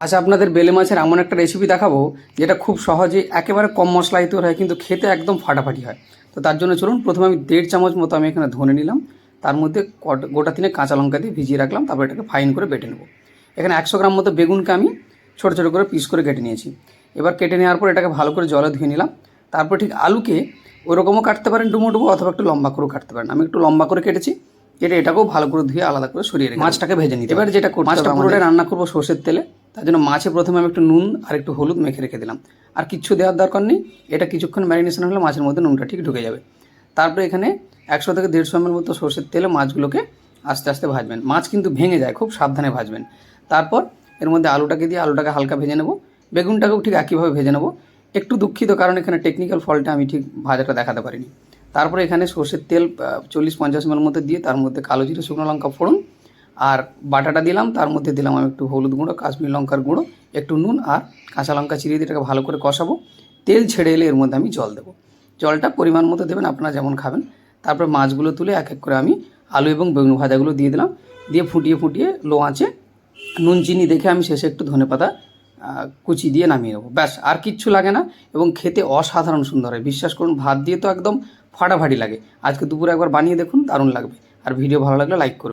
আচ্ছা, আপনাদের বেলে মাছের এমন একটা রেসিপি দেখাবো যেটা খুব সহজে একেবারে কম মশলায় তৈরি হয়, কিন্তু খেতে একদম ফাটাফাটি হয়। তো তার জন্য চলুন, প্রথমে আমি 1.5 চামচ মতো আমি এখানে ধনে নিলাম। তার মধ্যে গোটা 3 কাঁচা লঙ্কা দিয়ে ভিজিয়ে রাখলাম, তারপর এটাকে ফাইন করে বেটে নেব। এখানে 100 গ্রাম মতো বেগুনকে আমি ছোটো ছোটো করে পিস করে কেটে নিয়েছি। এবার কেটে নেওয়ার পর এটাকে ভালো করে জলে ধুয়ে নিলাম। তারপর ঠিক আলুকে ওরকমও কাটতে পারেন ডুমো ডুমো, অথবা একটু লম্বা করেও কাটতে পারেন। আমি একটু লম্বা করে কেটেছি। এটাকেও ভালো করে ধুয়ে আলাদা করে সরিয়ে রেখে মাছটাকে ভেজে নিতে। এবার যেটা করতে হবে, মাছটা পুরোটাই রান্না করবো সর্ষের তেলে। তার জন্য মাছে প্রথমে আমি একটু নুন আর একটু হলুদ মেখে রেখে দিলাম। আর কিচ্ছু দেওয়ার দরকার নেই, এটা কিছুক্ষণ ম্যারিনেশন হলে মাছের মধ্যে নুনটা ঠিক ঢুকে যাবে। তারপরে এখানে 100 থেকে 150 ml মতো সর্ষের তেলে মাছগুলোকে আস্তে আস্তে ভাজবেন। মাছ কিন্তু ভেঙে যায়, খুব সাবধানে ভাজবেন। তারপর এর মধ্যে আলুটাকে দিয়ে আলুটাকে হালকা ভেজে নেব। বেগুনটাকেও ঠিক একইভাবে ভেজে নেব। একটু দুঃখিত, কারণ এখানে টেকনিক্যাল ফল্টে আমি ঠিক ভাজাটা দেখাতে পারিনি। তারপরে এখানে সর্ষের তেল 40-50 ml মতো দিয়ে তার মধ্যে কালো জিরে, শুকনো লঙ্কা ফোড়ন আর বাটাটা দিলাম। তার মধ্যে দিলাম আমি একটু হলুদ গুঁড়ো, কাশ্মীরি লঙ্কার গুঁড়ো, একটু নুন আর কাঁচা লঙ্কা চিরিয়ে দিয়ে এটাকে ভালো করে কষাবো। তেল ছেড়ে এলে এর মধ্যে আমি জল দেবো। জলটা পরিমাণ মতো দেবেন, আপনারা যেমন খাবেন। তারপর মাছগুলো তুলে এক এক করে আমি আলু এবং বেগুন ভাজাগুলো দিয়ে দিলাম। দিয়ে ফুটিয়ে ফুটিয়ে লো আঁচে নুন চিনি দেখে আমি শেষে একটু ধনেপাতা কুচি দিয়ে নামিয়ে নেবো। ব্যাস, আর কিচ্ছু লাগে না, এবং খেতে অসাধারণ সুন্দর হয়। বিশ্বাস করুন, ভাত দিয়ে তো একদম ফাটাফাটি লাগে। আজকে দুপুরে একবার বানিয়ে দেখুন, দারুণ লাগবে। আর ভিডিও ভালো লাগলে লাইক করুন।